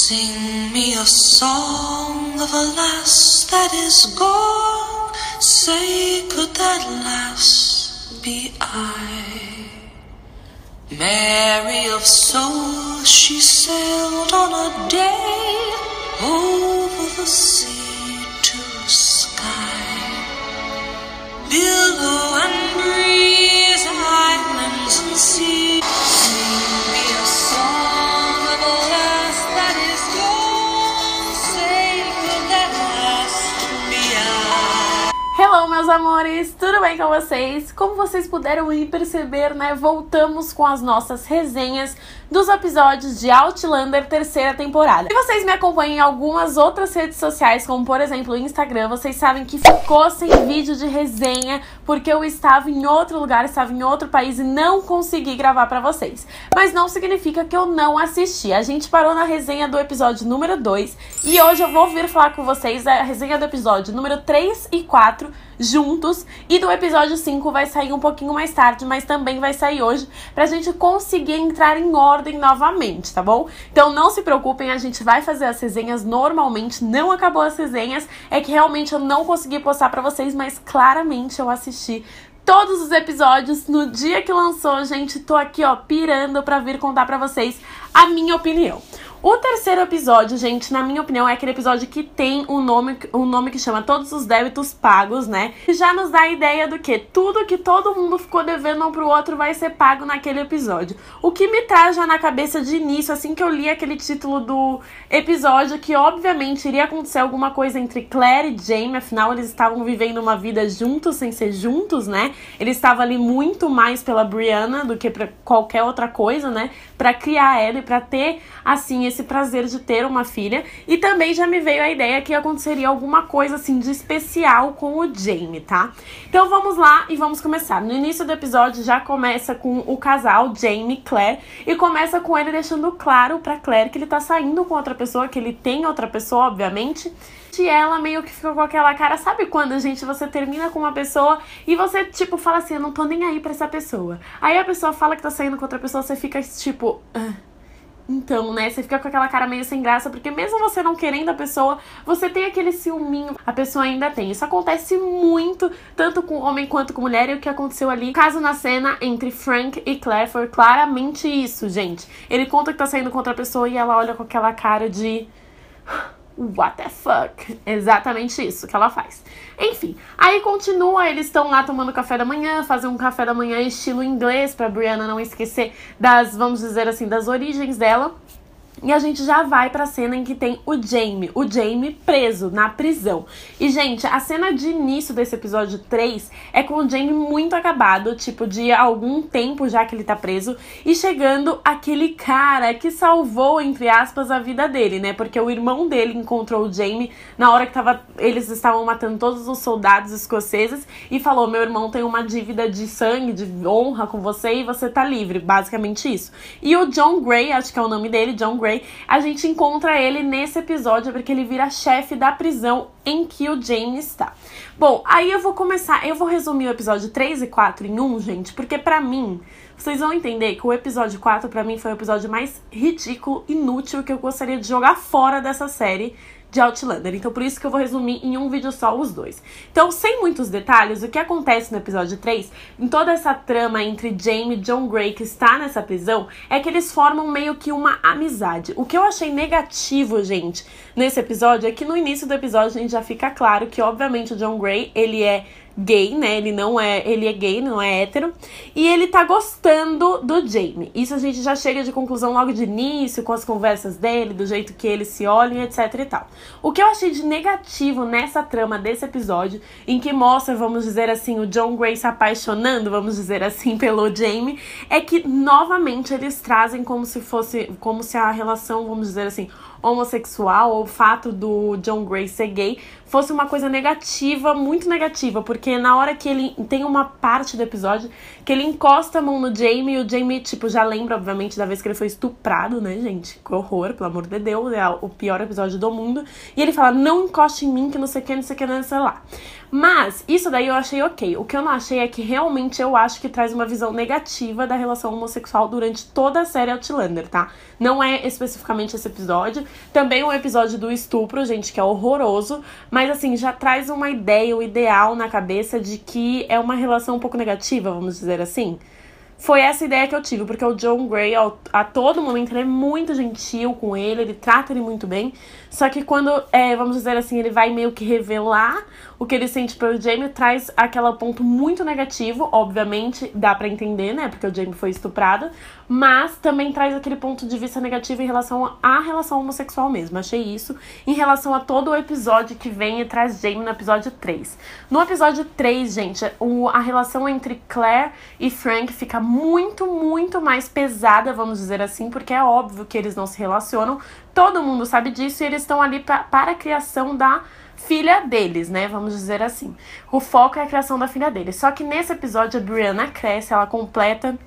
Sing me a song of a lass that is gone. Say, could that lass be I? Mary of soul, she sailed on a day over the sea to sky. Billow and breeze, islands and sea. Sing me a song of a lass that is gone. Say, could that lass be I? Hello, meus amores! Tudo bem com vocês? Como vocês puderam ir perceber, né? Voltamos com as nossas resenhas dos episódios de Outlander terceira temporada. Se vocês me acompanham em algumas outras redes sociais, como por exemplo o Instagram, vocês sabem que ficou sem vídeo de resenha porque eu estava em outro lugar, estava em outro país e não consegui gravar pra vocês. Mas não significa que eu não assisti. A gente parou na resenha do episódio número 2 e hoje eu vou vir falar com vocês a resenha do episódio número 3 e 4 juntos, e do episódio 5 vai sair um pouquinho mais tarde, mas também vai sair hoje, pra gente conseguir entrar em ordem novamente, tá bom? Então não se preocupem, a gente vai fazer as resenhas normalmente, não acabou as resenhas, é que realmente eu não consegui postar pra vocês, mas claramente eu assisti todos os episódios no dia que lançou, gente. Tô aqui, ó, pirando pra vir contar pra vocês a minha opinião. O terceiro episódio, gente, na minha opinião, é aquele episódio que tem um nome que chama Todos os Débitos Pagos, né? E já nos dá a ideia do que tudo que todo mundo ficou devendo um pro outro vai ser pago naquele episódio. O que me traz já na cabeça de início, assim que eu li aquele título do episódio, que obviamente iria acontecer alguma coisa entre Claire e Jaime, afinal eles estavam vivendo uma vida juntos sem ser juntos, né? Eles estavam ali muito mais pela Brianna do que pra qualquer outra coisa, né? Pra criar ela e pra ter, assim, esse prazer de ter uma filha. E também já me veio a ideia que aconteceria alguma coisa assim de especial com o Jaime, tá? Então vamos lá e vamos começar. No início do episódio já começa com o casal Jaime e Claire, e começa com ele deixando claro pra Claire que ele tá saindo com outra pessoa, que ele tem outra pessoa, obviamente. E ela meio que fica com aquela cara, sabe quando, gente, você termina com uma pessoa e você, tipo, fala assim, eu não tô nem aí pra essa pessoa. Aí a pessoa fala que tá saindo com outra pessoa, você fica tipo... Então, né, você fica com aquela cara meio sem graça, porque mesmo você não querendo a pessoa, você tem aquele ciúminho, a pessoa ainda tem. Isso acontece muito, tanto com homem quanto com mulher, e o que aconteceu ali, caso na cena entre Frank e Claire, foi claramente isso, gente. Ele conta que tá saindo com outra pessoa e ela olha com aquela cara de... what the fuck? Exatamente isso que ela faz. Enfim, aí continua, eles estão lá tomando café da manhã, fazem um café da manhã estilo inglês, pra Brianna não esquecer das, vamos dizer assim, das origens dela. E a gente já vai pra cena em que tem o Jaime preso na prisão. E, gente, a cena de início desse episódio 3 é com o Jaime muito acabado, tipo, de algum tempo já que ele tá preso, e chegando aquele cara que salvou, entre aspas, a vida dele, né? Porque o irmão dele encontrou o Jaime na hora que eles estavam matando todos os soldados escoceses e falou, meu irmão tem uma dívida de sangue, de honra com você e você tá livre, basicamente isso. E o John Gray, acho que é o nome dele, John Gray, a gente encontra ele nesse episódio porque ele vira chefe da prisão em que o Jaime está. Bom, aí eu vou resumir o episódio 3 e 4 em um, gente, porque pra mim, vocês vão entender que o episódio 4 pra mim foi o episódio mais ridículo, inútil, que eu gostaria de jogar fora dessa série de Outlander. Então por isso que eu vou resumir em um vídeo só os dois. Então, sem muitos detalhes, o que acontece no episódio 3, em toda essa trama entre Jaime e John Gray que está nessa prisão, é que eles formam meio que uma amizade. O que eu achei negativo, gente, nesse episódio é que no início do episódio a gente já fica claro que, obviamente, o John Gray, ele é gay, né? Ele é gay, não é hétero. E ele tá gostando do Jaime. Isso a gente já chega de conclusão logo de início, com as conversas dele, do jeito que eles se olham, etc e tal. O que eu achei de negativo nessa trama desse episódio, em que mostra, vamos dizer assim, o John Gray se apaixonando, vamos dizer assim, pelo Jaime, é que, novamente, eles trazem como se a relação, vamos dizer assim, homossexual, ou o fato do John Gray ser gay, fosse uma coisa negativa, muito negativa, porque na hora que ele tem uma parte do episódio que ele encosta a mão no Jaime, e o Jaime, tipo, já lembra, obviamente, da vez que ele foi estuprado, né, gente? Que horror, pelo amor de Deus, é o pior episódio do mundo. E ele fala, não encoste em mim, que não sei o que, não sei o que, não sei lá. Mas isso daí eu achei ok. O que eu não achei é que realmente eu acho que traz uma visão negativa da relação homossexual durante toda a série Outlander, tá? Não é especificamente esse episódio. Também o episódio do estupro, gente, que é horroroso. Mas assim, já traz uma ideia, um ideal na cabeça de que é uma relação um pouco negativa, vamos dizer assim. Foi essa ideia que eu tive, porque o John Grey, a todo momento, ele é muito gentil com ele trata ele muito bem. Só que quando, vamos dizer assim, ele vai meio que revelar o que ele sente pelo Jamie, traz aquele ponto muito negativo, obviamente, dá pra entender, né, porque o Jamie foi estuprado, mas também traz aquele ponto de vista negativo em relação à relação homossexual mesmo. Achei isso em relação a todo o episódio que vem e traz Jamie no episódio 3. No episódio 3, gente, a relação entre Claire e Frank fica muito, muito mais pesada, vamos dizer assim, porque é óbvio que eles não se relacionam, todo mundo sabe disso, e eles estão ali para a criação da filha deles, né, vamos dizer assim. O foco é a criação da filha deles. Só que nesse episódio a Brianna cresce, ela completa,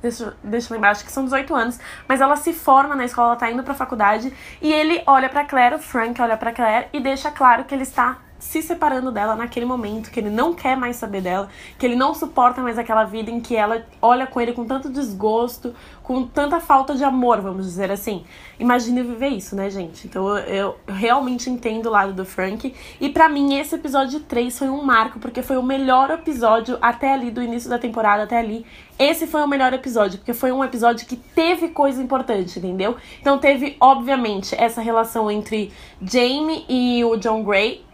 deixa eu lembrar, acho que são 18 anos, mas ela se forma na escola, ela tá indo pra faculdade, e ele olha pra Claire, o Frank olha pra Claire e deixa claro que ele está se separando dela naquele momento, que ele não quer mais saber dela, que ele não suporta mais aquela vida em que ela olha com ele com tanto desgosto, com tanta falta de amor, vamos dizer assim. Imagine viver isso, né, gente? Então eu realmente entendo o lado do Frank, e pra mim esse episódio 3 foi um marco, porque foi o melhor episódio até ali, do início da temporada até ali. Esse foi o melhor episódio, porque foi um episódio que teve coisa importante, entendeu? Então teve, obviamente, essa relação entre Jamie e o John Grey.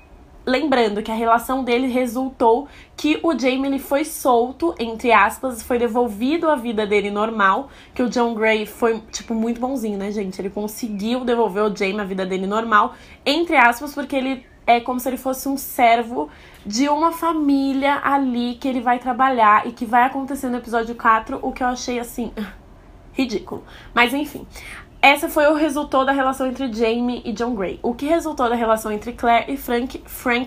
Lembrando que a relação dele resultou que o Jamie ele foi solto, entre aspas, foi devolvido à vida dele normal, que o John Grey foi, tipo, muito bonzinho, né, gente? Ele conseguiu devolver o Jamie à vida dele normal, entre aspas, porque ele é como se ele fosse um servo de uma família ali que ele vai trabalhar e que vai acontecer no episódio 4, o que eu achei, assim, ridículo. Mas, enfim. Essa foi o resultado da relação entre Jamie e John Grey. O que resultou da relação entre Claire e Frank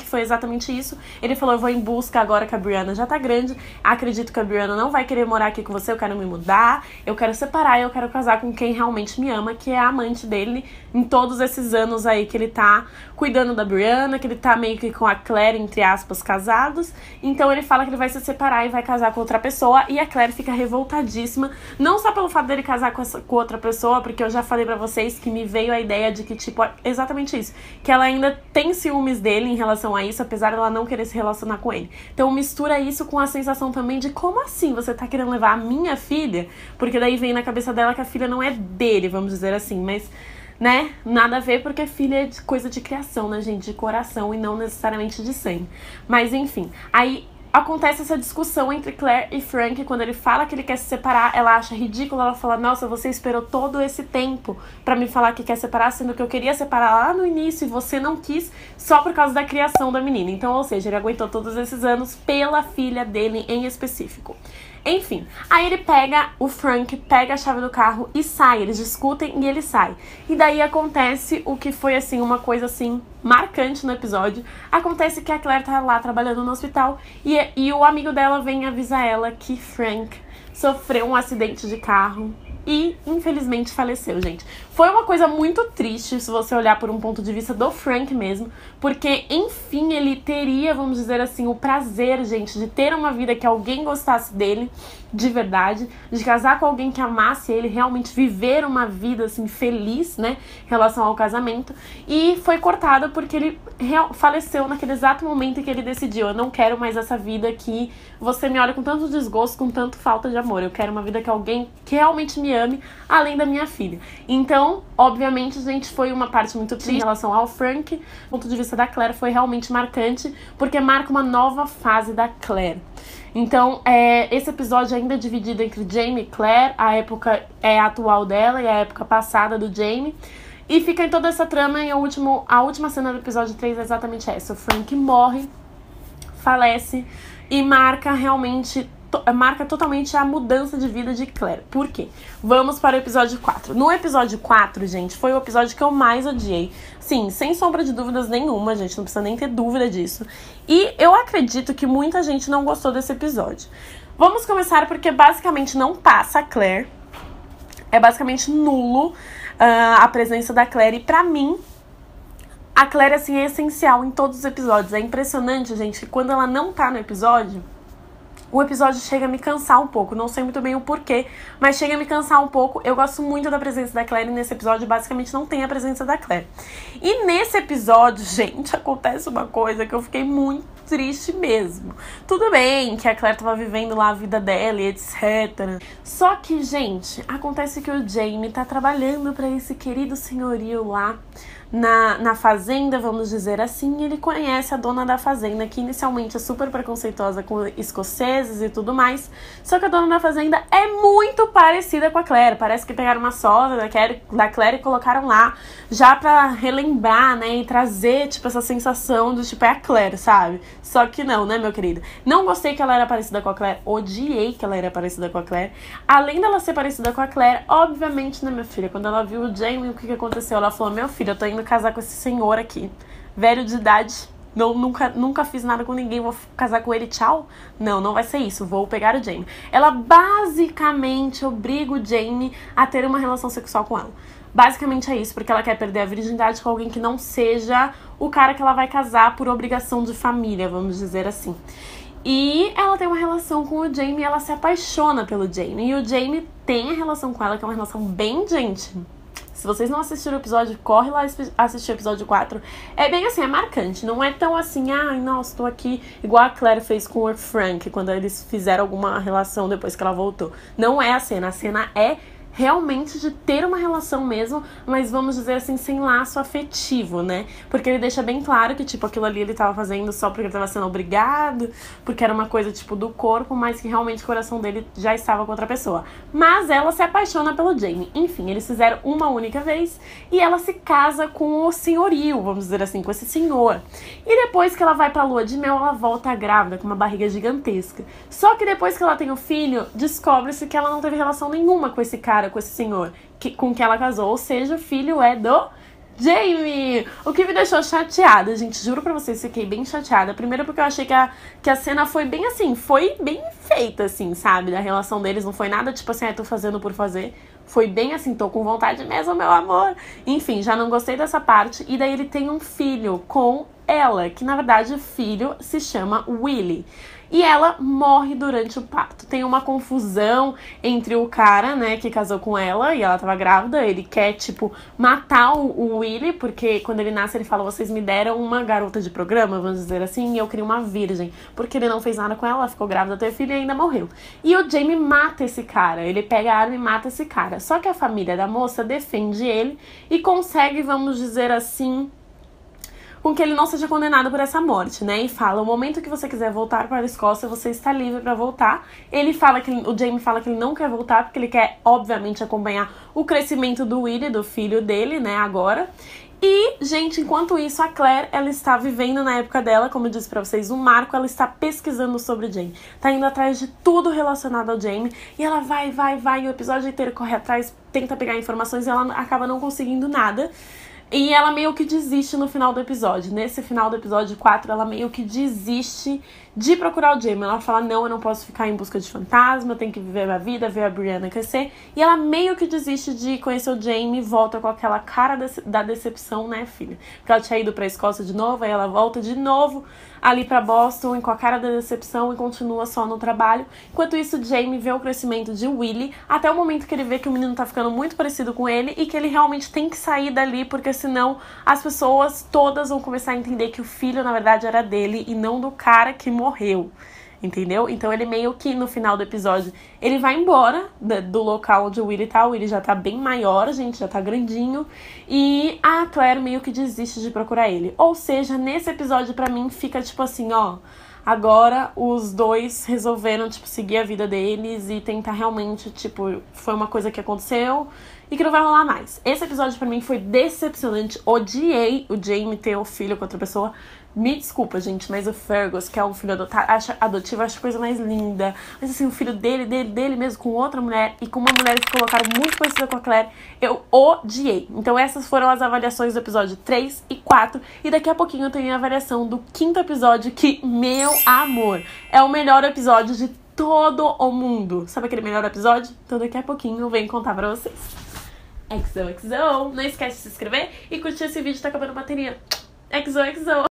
foi exatamente isso. Ele falou, eu vou em busca agora que a Brianna já tá grande. Acredito que a Brianna não vai querer morar aqui com você, eu quero me mudar. Eu quero separar e eu quero casar com quem realmente me ama, que é a amante dele em todos esses anos aí que ele tá cuidando da Brianna, que ele tá meio que com a Claire, entre aspas, casados. Então ele fala que ele vai se separar e vai casar com outra pessoa. E a Claire fica revoltadíssima, não só pelo fato dele casar com outra pessoa, porque eu já falei pra vocês que me veio a ideia de que, tipo, exatamente isso, que ela ainda tem ciúmes dele em relação a isso, apesar dela não querer se relacionar com ele. Então mistura isso com a sensação também de como assim você tá querendo levar a minha filha? Porque daí vem na cabeça dela que a filha não é dele, vamos dizer assim, mas, né, nada a ver, porque filha é coisa de criação, né, gente, de coração e não necessariamente de sangue. Mas enfim, aí acontece essa discussão entre Claire e Frank. Quando ele fala que ele quer se separar, ela acha ridículo, ela fala, nossa, você esperou todo esse tempo pra me falar que quer separar, sendo que eu queria separar lá no início e você não quis, só por causa da criação da menina. Então, ou seja, ele aguentou todos esses anos pela filha dele em específico. Enfim, aí o Frank pega a chave do carro e sai, eles discutem e ele sai. E daí acontece o que foi, assim, uma coisa, assim, marcante no episódio. Acontece que a Claire tá lá trabalhando no hospital e o amigo dela vem avisar ela que Frank sofreu um acidente de carro e, infelizmente, faleceu, gente. Foi uma coisa muito triste, se você olhar por um ponto de vista do Frank mesmo, porque, enfim, ele teria, vamos dizer assim, o prazer, gente, de ter uma vida que alguém gostasse dele, de verdade, de casar com alguém que amasse ele, realmente viver uma vida, assim, feliz, né, em relação ao casamento, e foi cortada porque ele faleceu naquele exato momento em que ele decidiu, eu não quero mais essa vida que você me olha com tanto desgosto, com tanto falta de amor, eu quero uma vida que alguém que realmente me ame, além da minha filha. Então, obviamente, gente, foi uma parte muito triste em relação ao Frank. Do ponto de vista da Claire, foi realmente marcante, porque marca uma nova fase da Claire. Então, esse episódio ainda é dividido entre Jamie e Claire, a época atual dela e a época passada do Jamie. E fica em toda essa trama, e a última cena do episódio 3 é exatamente essa. O Frank morre, falece e marca totalmente a mudança de vida de Claire. Por quê? Vamos para o episódio 4. No episódio 4, gente, foi o episódio que eu mais odiei. Sim, sem sombra de dúvidas nenhuma, gente, não precisa nem ter dúvida disso. E eu acredito que muita gente não gostou desse episódio. Vamos começar porque basicamente não passa a Claire. É basicamente nulo a presença da Claire. E pra mim, A Claire, assim, é essencial em todos os episódios. É impressionante, gente, que quando ela não tá no episódio, o episódio chega a me cansar um pouco. Não sei muito bem o porquê, mas chega a me cansar um pouco. Eu gosto muito da presença da Claire e nesse episódio, basicamente, não tem a presença da Claire. E nesse episódio, gente, acontece uma coisa que eu fiquei muito triste mesmo. Tudo bem que a Claire tava vivendo lá a vida dela e etc. Só que, gente, acontece que o Jamie tá trabalhando pra esse querido senhorio lá na fazenda, vamos dizer assim. Ele conhece a dona da fazenda, que inicialmente é super preconceituosa com escoceses e tudo mais. Só que a dona da fazenda é muito parecida com a Claire. Parece que pegaram uma soda da Claire e colocaram lá já pra relembrar, né, e trazer, tipo, essa sensação do, tipo, é a Claire, sabe? Só que não, né, meu querido? Não gostei que ela era parecida com a Claire, odiei que ela era parecida com a Claire. Além dela ser parecida com a Claire, obviamente, né, minha filha, quando ela viu o Jamie, o que aconteceu? Ela falou, meu filho, eu tô indo casar com esse senhor aqui, velho de idade, nunca fiz nada com ninguém, vou casar com ele, tchau? Não vai ser isso, vou pegar o Jamie. Ela basicamente obriga o Jamie a ter uma relação sexual com ela. Basicamente é isso, porque ela quer perder a virgindade com alguém que não seja o cara que ela vai casar por obrigação de família, vamos dizer assim. E ela tem uma relação com o Jamie, ela se apaixona pelo Jamie. E o Jamie tem a relação com ela, que é uma relação bem, gente... Se vocês não assistiram o episódio, corre lá assistir o episódio 4. É bem assim, é marcante. Não é tão assim, ai, nossa, tô aqui, igual a Claire fez com o Frank, quando eles fizeram alguma relação depois que ela voltou. Não é a cena é realmente de ter uma relação mesmo, mas vamos dizer assim, sem laço afetivo, né? Porque ele deixa bem claro que, tipo, aquilo ali ele tava fazendo só porque ele tava sendo obrigado, porque era uma coisa, tipo, do corpo, mas que realmente o coração dele já estava com outra pessoa. Mas ela se apaixona pelo Jamie. Enfim, eles fizeram uma única vez e ela se casa com o senhorio, vamos dizer assim, com esse senhor. E depois que ela vai pra lua de mel, ela volta grávida, com uma barriga gigantesca. Só que depois que ela tem o filho, descobre-se que ela não teve relação nenhuma com esse cara, com esse senhor com que ela casou, ou seja, o filho é do Jamie, o que me deixou chateada, gente, juro pra vocês, fiquei bem chateada. Primeiro porque eu achei que a cena foi bem assim, foi bem feita assim, sabe, da relação deles, não foi nada tipo assim, tô fazendo por fazer. Foi bem assim, tô com vontade mesmo, meu amor. Enfim, já não gostei dessa parte. E daí ele tem um filho com ela, que na verdade o filho se chama Willie. E ela morre durante o parto. Tem uma confusão entre o cara, né, que casou com ela e ela tava grávida. Ele quer, tipo, matar o Willie, porque quando ele nasce ele fala, vocês me deram uma garota de programa, vamos dizer assim, e eu queria uma virgem. Porque ele não fez nada com ela, ela ficou grávida, teve filho e ainda morreu. E o Jamie mata esse cara, ele pega a arma e mata esse cara. Só que a família da moça defende ele e consegue, vamos dizer assim, com que ele não seja condenado por essa morte, né? E fala, o momento que você quiser voltar para a Escócia, você está livre para voltar. O Jamie fala que ele não quer voltar porque ele quer, obviamente, acompanhar o crescimento do Willie, do filho dele, né, agora. E, gente, enquanto isso, a Claire, ela está vivendo na época dela, como eu disse pra vocês, um marco, ela está pesquisando sobre o Jamie. Tá indo atrás de tudo relacionado ao Jamie. E ela vai, e o episódio inteiro corre atrás, tenta pegar informações e ela acaba não conseguindo nada. E ela meio que desiste no final do episódio. Nesse final do episódio 4, ela meio que desiste de procurar o Jamie. Ela fala, não, eu não posso ficar em busca de fantasma, eu tenho que viver a vida, ver a Brianna crescer. E ela meio que desiste de conhecer o Jamie e volta com aquela cara da decepção, né, filha? Porque ela tinha ido pra Escócia de novo, aí ela volta de novo ali pra Boston com a cara da decepção e continua só no trabalho. Enquanto isso, Jamie vê o crescimento de Willie, até o momento que ele vê que o menino tá ficando muito parecido com ele e que ele realmente tem que sair dali, porque senão as pessoas todas vão começar a entender que o filho, na verdade, era dele e não do cara que morreu. Entendeu? Então ele meio que no final do episódio ele vai embora do local onde o Willie tá. O Willie já tá bem maior, gente, já tá grandinho. E a Claire meio que desiste de procurar ele. Ou seja, nesse episódio pra mim fica tipo assim, ó, agora os dois resolveram, tipo, seguir a vida deles e tentar realmente, tipo, foi uma coisa que aconteceu e que não vai rolar mais. Esse episódio pra mim foi decepcionante. Odiei o Jamie ter o filho com outra pessoa. Me desculpa, gente, mas o Fergus, que é um filho adotivo, acho a coisa mais linda. Mas assim, o filho dele mesmo, com outra mulher e com uma mulher que colocaram muito parecida com a Claire, eu odiei. Então essas foram as avaliações do episódio 3 e 4. E daqui a pouquinho eu tenho a avaliação do 5º episódio, que, meu amor, é o melhor episódio de todo o mundo. Sabe aquele melhor episódio? Então daqui a pouquinho eu venho contar pra vocês. XOXO! Não esquece de se inscrever e curtir esse vídeo, tá acabando a bateria. XOXO!